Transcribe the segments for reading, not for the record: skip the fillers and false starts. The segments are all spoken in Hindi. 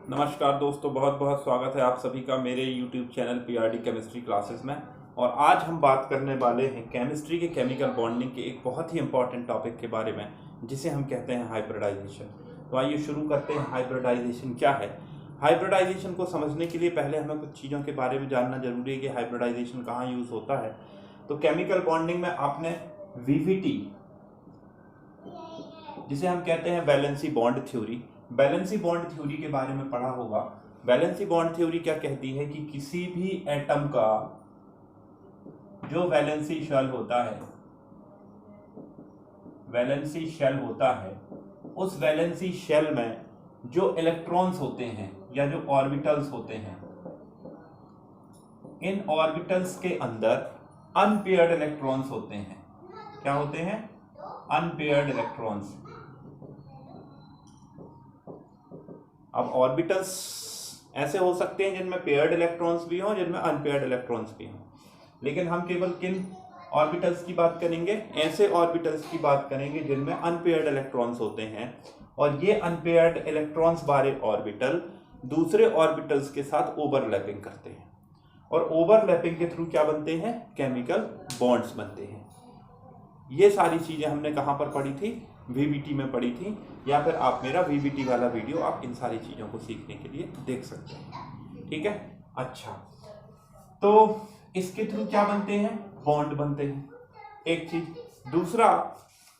नमस्कार दोस्तों, बहुत बहुत स्वागत है आप सभी का मेरे YouTube channel PRD chemistry classes में। और आज हम बात करने वाले हैं केमिस्ट्री के केमिकल बॉन्डिंग के एक बहुत ही इंपॉर्टेंट टॉपिक के बारे में, जिसे हम कहते हैं हाइब्रिडाइजेशन। तो आइए शुरू करते हैं। हाइब्रिडाइजेशन क्या है? हाइब्रिडाइजेशन को समझने के लिए पहले हमें कुछ चीज़ों के बारे में जानना जरूरी है कि हाइब्रिडाइजेशन कहाँ यूज़ होता है। तो केमिकल बॉन्डिंग में आपने VVT, जिसे हम कहते हैं valency bond theory, valency bond theory के बारे में पढ़ा होगा। वैलेंसी बॉन्ड थ्योरी क्या कहती है कि किसी भी एटम का जो वैलेंसी शेल होता है, वैलेंसी शेल होता है, उस वैलेंसी शेल में जो इलेक्ट्रॉन्स होते हैं या जो ऑर्बिटल्स होते हैं, इन ऑर्बिटल्स के अंदर अनपेयर्ड इलेक्ट्रॉन्स होते हैं। क्या होते हैं? Unpaired electrons. अब ऑर्बिटल्स ऐसे हो सकते हैं जिनमें पेयर्ड इलेक्ट्रॉन्स भी हों, जिनमें अनपेयर्ड इलेक्ट्रॉन्स भी हों, लेकिन हम केवल किन ऑर्बिटल्स की बात करेंगे? ऐसे ऑर्बिटल्स की बात करेंगे जिनमें अनपेयर्ड इलेक्ट्रॉन्स होते हैं, और ये अनपेयर्ड इलेक्ट्रॉन्स वाले ऑर्बिटल दूसरे ऑर्बिटल्स के साथ ओवरलैपिंग करते हैं, और ओवरलैपिंग के थ्रू क्या बनते हैं? केमिकल बॉन्ड्स बनते हैं। ये सारी चीजें हमने कहाँ पर पढ़ी थी? VVT में पढ़ी थी, या फिर आप मेरा VVT वाला वीडियो आप इन सारी चीजों को सीखने के लिए देख सकते हैं। ठीक है, अच्छा। तो इसके थ्रू क्या बनते हैं? बॉन्ड बनते हैं, एक चीज। दूसरा,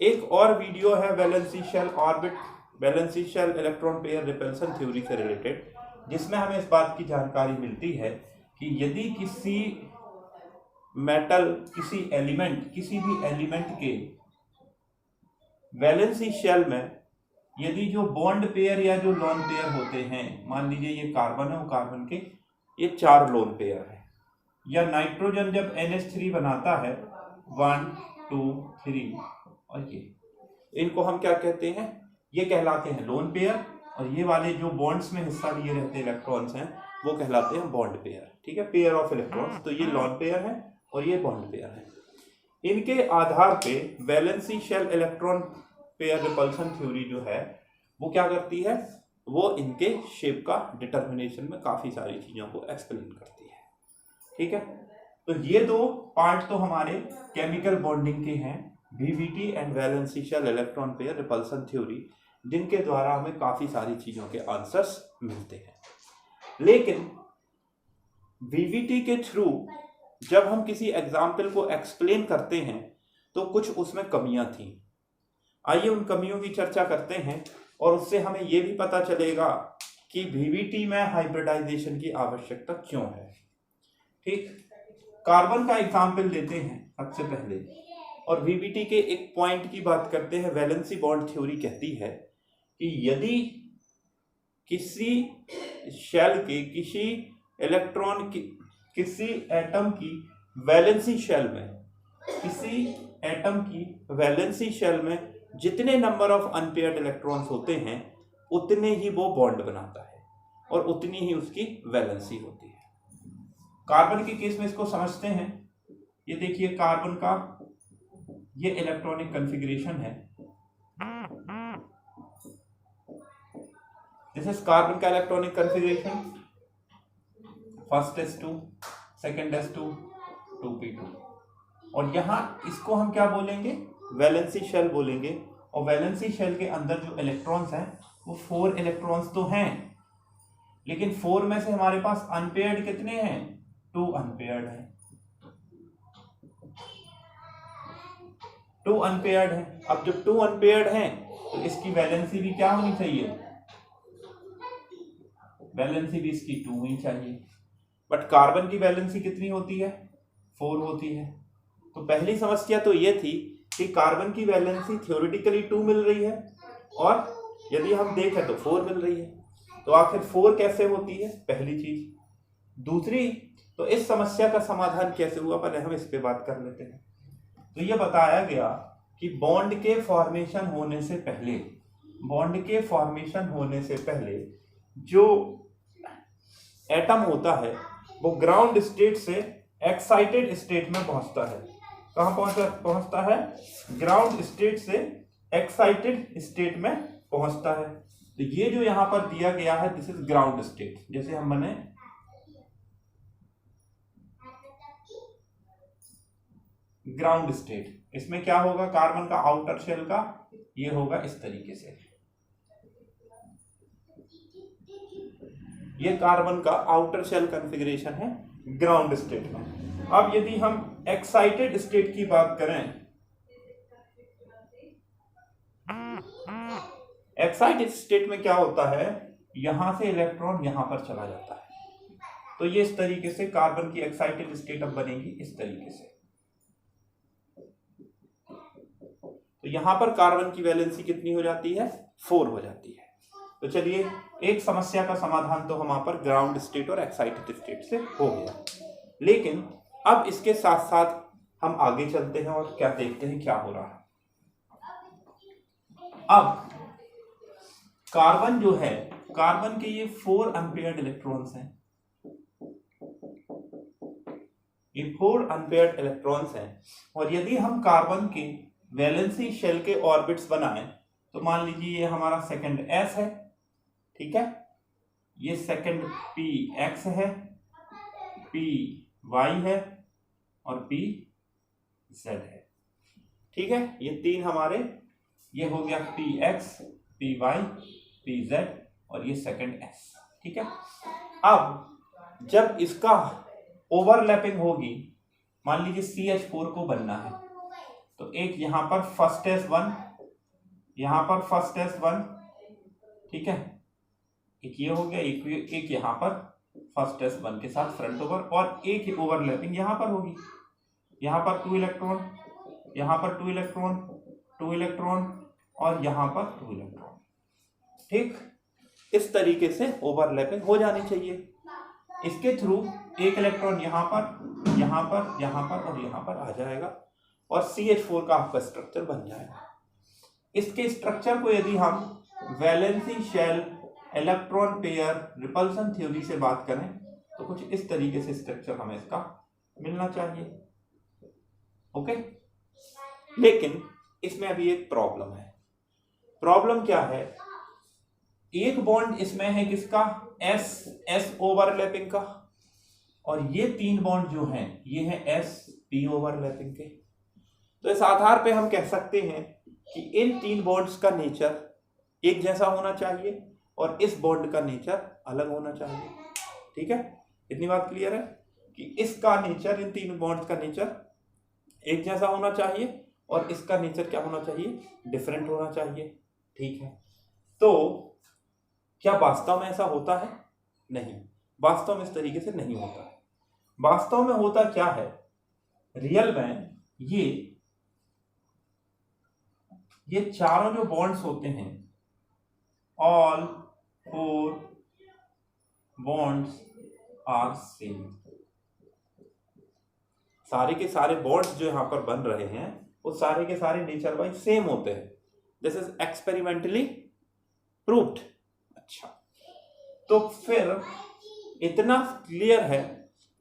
एक और वीडियो है valency shell orbit, valency shell electron pair repulsion theory से रिलेटेड, जिसमें हमें इस बात की जानकारी मिलती है कि यदि किसी मेटल, किसी एलिमेंट, किसी भी एलिमेंट के वैलेंसी शेल में यदि जो बॉन्ड पेयर या जो लोन पेयर होते हैं, मान लीजिए ये कार्बन है, वो कार्बन के ये 4 लोन पेयर है, या नाइट्रोजन जब NH3 बनाता है 1 2 3, और ये इनको हम क्या कहते हैं? ये कहलाते हैं लोन पेयर, और ये वाले जो बॉन्ड्स में हिस्सा लिए रहते इलेक्ट्रॉन्स हैं वो कहलाते हैं बॉन्ड पेयर। ठीक है, पेयर ऑफ इलेक्ट्रॉन्स। तो ये लोन पेयर है और ये बॉन्ड पेयर है। इनके आधार पे valency shell electron pair repulsion theory जो है वो क्या करती है? वो इनके शेप का डिटर्मिनेशन में काफी सारी चीजों को एक्सप्लेन करती है। ठीक है, तो ये दो पार्ट तो हमारे केमिकल बॉन्डिंग के हैं, VVT and valency shell electron pair repulsion theory, जिनके द्वारा हमें काफी सारी चीजों के आंसर्स मिलते हैं। लेकिन VVT के थ्रू जब हम किसी एग्जाम्पल को एक्सप्लेन करते हैं तो कुछ उसमें कमियां थी। आइए उन कमियों की चर्चा करते हैं, और उससे हमें यह भी पता चलेगा कि VVT में हाइब्रिडाइजेशन की आवश्यकता क्यों है। ठीक, कार्बन का एग्जाम्पल लेते हैं सबसे पहले, और VVT के एक पॉइंट की बात करते हैं। वैलेंसी बॉन्ड थ्योरी कहती है कि यदि किसी शेल के, किसी इलेक्ट्रॉन की, किसी एटम की वैलेंसी शेल में, किसी एटम की वैलेंसी शेल में जितने नंबर ऑफ अनपेयर्ड इलेक्ट्रॉन्स होते हैं उतने ही वो बॉन्ड बनाता है और उतनी ही उसकी वैलेंसी होती है। कार्बन के केस में इसको समझते हैं। ये देखिए कार्बन का ये इलेक्ट्रॉनिक कॉन्फ़िगरेशन है। दिस इज कार्बन का electronic configuration. First S2, second S2, 2p2, और यहां इसको हम क्या बोलेंगे? वैलेंसी शेल बोलेंगे। और वैलेंसी शेल के अंदर जो इलेक्ट्रॉन्स हैं वो 4 इलेक्ट्रॉन्स तो हैं, लेकिन 4 में से हमारे पास अनपेयर्ड कितने हैं? 2 अनपेयर्ड हैं, 2 अनपेयर्ड हैं। अब जब 2 अनपेयर्ड हैं तो इसकी वैलेंसी भी क्या होनी चाहिए? वैलेंसी भी इसकी 2 होनी चाहिए। बट कार्बन की वैलेंसी कितनी होती है? 4 होती है। तो पहली समस्या तो ये थी कि कार्बन की वैलेंसी थ्योरेटिकली 2 मिल रही है, और यदि हम देखें तो 4 मिल रही है। तो आखिर 4 कैसे होती है? पहली चीज। दूसरी, तो इस समस्या का समाधान कैसे हुआ? पहले हम इस पे बात कर लेते हैं। तो ये बताया गया कि बॉन्ड के फॉर्मेशन होने से पहले, बॉन्ड के फॉर्मेशन होने से पहले जो एटम होता है वो ग्राउंड स्टेट से एक्साइटेड स्टेट में पहुंचता है। कहां पहुंचता है? ग्राउंड स्टेट से एक्साइटेड स्टेट में पहुंचता है। तो ये जो यहां पर दिया गया है दिस इज ग्राउंड स्टेट। जैसे हम बने ग्राउंड स्टेट, इसमें क्या होगा, कार्बन का आउटर शेल का ये होगा इस तरीके से, ये कार्बन का आउटर शेल कॉन्फ़िगरेशन है ग्राउंड स्टेट में। अब यदि हम एक्साइटेड स्टेट की बात करें, एक्साइटेड स्टेट में क्या होता है, यहां से इलेक्ट्रॉन यहां पर चला जाता है, तो ये इस तरीके से कार्बन की एक्साइटेड स्टेट अब बनेगी इस तरीके से। तो यहां पर कार्बन की वैलेंसी कितनी हो जाती है, 4 हो जाती है। तो चलिए एक समस्या का समाधान तो हमारे पर ग्राउंड स्टेट और एक्साइटेड स्टेट से हो गया, लेकिन अब इसके साथ साथ हम आगे चलते हैं और क्या देखते हैं क्या हो रहा है। अब कार्बन जो है, कार्बन के ये 4 अनपेयर्ड इलेक्ट्रॉन्स हैं, ये 4 अनपेयर्ड इलेक्ट्रॉन्स हैं, और यदि हम कार्बन के वैलेंसी शेल के ऑर्बिट्स बनाएं तो मान लीजिए ये हमारा सेकंड एस है, ठीक है, ये सेकंड पी एक्स है, पी वाई है और पी जेड है, ठीक है, ये 3 हमारे, ये हो गया P X, P Y, P Z और ये सेकंड एस, ठीक है। अब जब इसका ओवरलैपिंग होगी, मान लीजिए CH4 को बनना है, तो एक यहां पर फर्स्ट S1, यहां पर फर्स्ट S1, ठीक है, एक ये हो गया, एक यहां पर फर्स्ट S1 के साथ फ्रंट ओवर, और एक ओवरलैपिंग यहां पर होगी, यहां पर 2 इलेक्ट्रॉन, यहां पर 2 इलेक्ट्रॉन, 2 इलेक्ट्रॉन और यहां पर 2 इलेक्ट्रॉन, ठीक, इस तरीके से ओवरलैपिंग हो जानी चाहिए। इसके थ्रू एक इलेक्ट्रॉन यहां पर, यहां पर, यहां पर और यहां पर आ जाएगा और CH4 का आपका स्ट्रक्चर बन जाएगा। इसके स्ट्रक्चर को यदि हम valency shell electron pair repulsion theory से बात करें तो कुछ इस तरीके से स्ट्रक्चर हमें इसका मिलना चाहिए, ओके। लेकिन इसमें अभी एक प्रॉब्लम है। प्रॉब्लम क्या है, एक बॉन्ड इसमें है किसका, एस ओवरलैपिंग का, और ये 3 बॉन्ड जो हैं ये है एस पी ओवरलैपिंग के। तो इस आधार पे हम कह सकते हैं कि इन 3 बॉन्ड्स का नेचर एक जैसा होना चाहिए और इस बॉन्ड का नेचर अलग होना चाहिए, ठीक है, इतनी बात क्लियर है कि इसका नेचर, इन 3 बॉन्ड्स का नेचर एक जैसा होना चाहिए और इसका नेचर क्या होना चाहिए, डिफरेंट होना चाहिए, ठीक है। तो क्या वास्तव में ऐसा होता है, नहीं, वास्तव में इस तरीके से नहीं होता है। वास्तव में होता क्या है, रियल में ये चारों जो बॉन्ड्स होते हैं, ऑल 4 बॉन्ड्स आर सेम, सारे के सारे बॉन्ड्स जो यहां पर बन रहे हैं वो सारे के सारे नेचर वाइज सेम होते हैं। This is experimentally proved. अच्छा, तो फिर इतना क्लियर है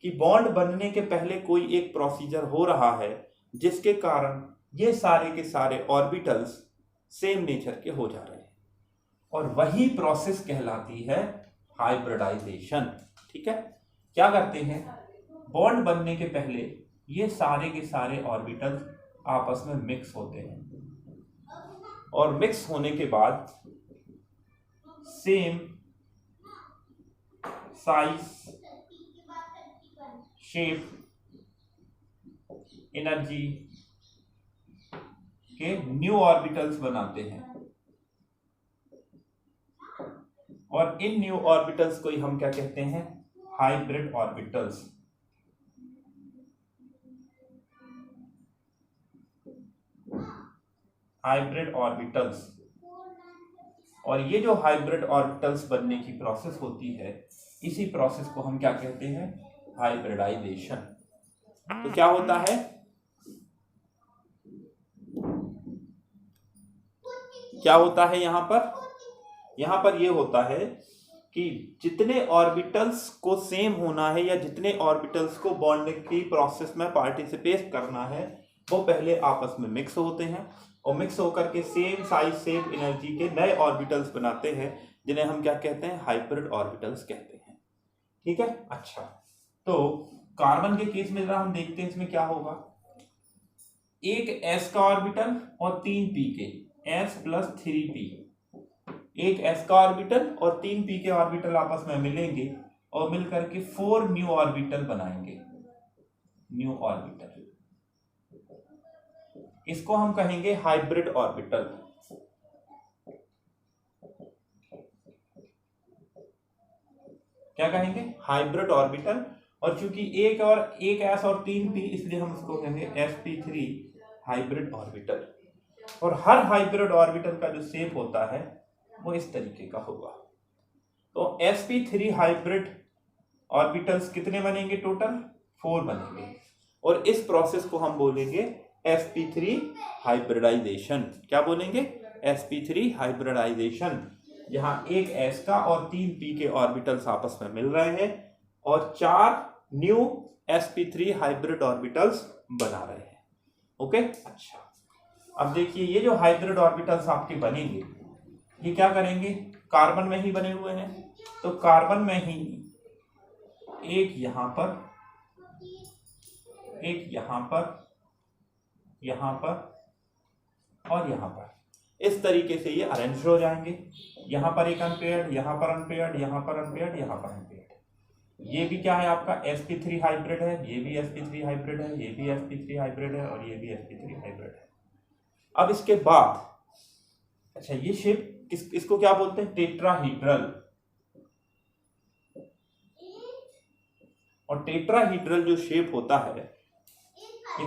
कि बॉन्ड बनने के पहले कोई एक प्रोसीजर हो रहा है जिसके कारण ये सारे के सारे ऑर्बिटल्स सेम नेचर के हो जा रहे हैं, और वही प्रोसेस कहलाती है हाइब्रिडाइजेशन, ठीक है। क्या करते हैं, बॉन्ड बनने के पहले ये सारे के सारे ऑर्बिटल्स आपस में मिक्स होते हैं और मिक्स होने के बाद सेम साइज, शेप, एनर्जी के न्यू ऑर्बिटल्स बनाते हैं, और इन न्यू ऑर्बिटल्स को ही हम क्या कहते हैं, हाइब्रिड ऑर्बिटल्स। हाइब्रिड ऑर्बिटल्स, और ये जो हाइब्रिड ऑर्बिटल्स बनने की प्रोसेस होती है, इसी प्रोसेस को हम क्या कहते हैं, हाइब्रिडाइजेशन। तो क्या होता है, क्या होता है यहां पर ये होता है कि जितने ऑर्बिटल्स को सेम होना है या जितने ऑर्बिटल्स को बॉन्डिंग की प्रोसेस में पार्टिसिपेट करना है वो पहले आपस में मिक्स होते हैं, और मिक्स होकर के सेम साइज सेम एनर्जी के नए ऑर्बिटल्स बनाते हैं, जिन्हें हम क्या कहते हैं, हाइब्रिड ऑर्बिटल्स कहते हैं। ठीक है। अच्छा, तो कार्बन के केस में जरा हम देखते हैं इसमें क्या होगा। एक s का ऑर्बिटल और 3 p के, s प्लस 3p, एक s का ऑर्बिटल और 3 p के ऑर्बिटल आपस में मिलेंगे और मिलकर के 4 न्यू ऑर्बिटल बनाएंगे, न्यू ऑर्बिटल। इसको हम कहेंगे हाइब्रिड ऑर्बिटल। क्या कहेंगे, हाइब्रिड ऑर्बिटल। और चूंकि एक s और 3p, इसलिए हम उसको कहेंगे sp3 हाइब्रिड ऑर्बिटल। और हर हाइब्रिड ऑर्बिटल का जो शेप होता है वो इस तरीके का होगा। तो sp3 हाइब्रिड ऑर्बिटल्स कितने बनेंगे, टोटल 4 बनेंगे। और इस प्रोसेस को हम बोलेंगे sp3 हाइब्रिडाइजेशन। क्या बोलेंगे, sp3 हाइब्रिडाइजेशन, जहां एक s का और 3 p के ऑर्बिटल्स आपस में मिल रहे हैं और 4 न्यू sp3 हाइब्रिड ऑर्बिटल्स बना रहे हैं। ओके। अच्छा, अब देखिए ये जो हाइब्रिड ऑर्बिटल्स आपके बनेंगे, ये क्या करेंगे, कार्बन में ही बने हुए हैं। तो कार्बन में ही एक यहां पर, एक यहां पर, यहां पर और यहां पर, इस तरीके से ये अरेंज हो जाएंगे। यहां पर एक अनपेयर्ड, यहां पर अनपेयर्ड, यहां पर अनपेयर्ड, यहां पर अनपेयर्ड। ये भी क्या है आपका sp3 हाइब्रिड है, ये भी sp3 हाइब्रिड है, ये भी sp3 हाइब्रिड है और ये भी sp3 हाइब्रिड है। अब इसके बाद, अच्छा ये शेप इसको क्या बोलते हैं, टेट्राहीड्रल। और टेट्राहीड्रल जो शेप होता है ये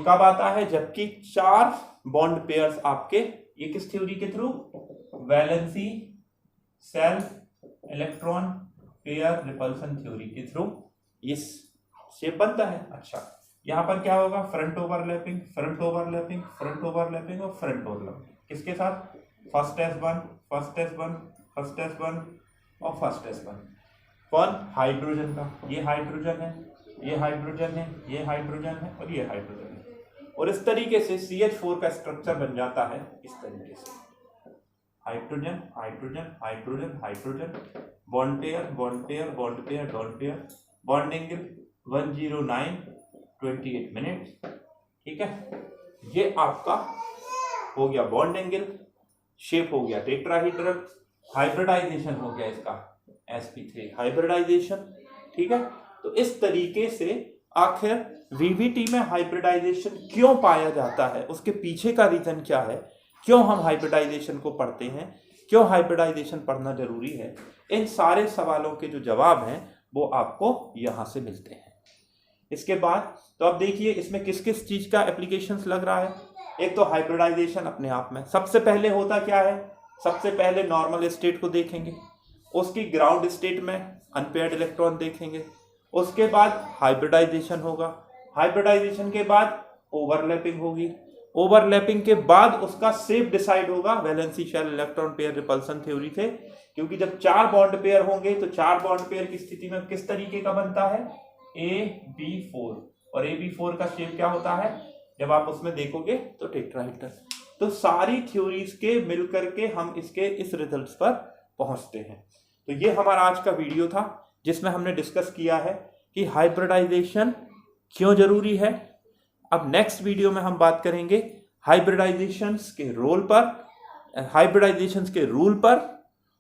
कब आता है, जबकि 4 बॉन्ड पेयर्स आपके, ये किस थ्योरी के through, valency cell electron pair repulsion theory के थ्रू ये शेप बनता है। अच्छा, यहां पर क्या होगा, front overlapping, front overlapping, front overlapping और फ्रंट ओवरलैपिंग। किसके साथ, first s1, first s1, first s1 और फर्स्ट s1। कौन, हाइड्रोजन का, ये हाइड्रोजन है, ये हाइड्रोजन है, ये हाइड्रोजन है और ये हाइड्रोजन है। और इस तरीके से CH4 का स्ट्रक्चर बन जाता है इस तरीके से, hydrogen hydrogen hydrogen hydrogen, bond pair bond pair bond pair bond pair, bond angle 109.28 minute. ठीक है, ये आपका हो गया बॉन्ड एंगल, शेप हो गया टेट्राहीड्रल, हाइब्रिडाइजेशन हो गया इसका sp3 हाइब्रिडाइजेशन। ठीक है, तो इस तरीके से आखिर वीवीटी में हाइब्रिडाइजेशन क्यों पाया जाता है, उसके पीछे का रीजन क्या है, क्यों हम हाइब्रिडाइजेशन को पढ़ते हैं, क्यों हाइब्रिडाइजेशन पढ़ना जरूरी है, इन सारे सवालों के जो जवाब हैं वो आपको यहां से मिलते हैं। इसके बाद तो अब देखिए इसमें किस किस चीज का एप्लीकेशंस लग रहा है। एक तो हाइब्रिडाइजेशन अपने आप में, सबसे पहले होता क्या है, सबसे पहले नॉर्मल स्टेट को देखेंगे, उसकी ग्राउंड स्टेट में अनपेयर्ड इलेक्ट्रॉन देखेंगे, उसके बाद हाइब्रिडाइजेशन होगा, हाइब्रिडाइजेशन के बाद ओवरलैपिंग होगी, ओवरलैपिंग के बाद उसका शेप डिसाइड होगा valency shell electron pair repulsion theory से। क्योंकि जब 4 बॉन्ड पेयर होंगे तो 4 बॉन्ड पेयर की स्थिति में किस तरीके का बनता है, AB4, और AB4 का शेप क्या होता है, जब आप उसमें देखोगे तो टेट्राहीड्रल। तो सारी थ्योरीज के मिलकर के हम इसके इस रिजल्ट्स पर पहुंचते हैं। तो ये हमारा आज का वीडियो था जिसमें हमने डिस्कस किया है कि हाइब्रिडाइजेशन क्यों जरूरी है। अब नेक्स्ट वीडियो में हम बात करेंगे हाइब्रिडाइजेशंस के रोल पर, हाइब्रिडाइजेशंस के रूल पर,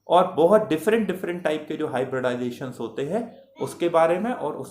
और बहुत डिफरेंट टाइप के जो हाइब्रिडाइजेशंस होते हैं उसके बारे में और उसके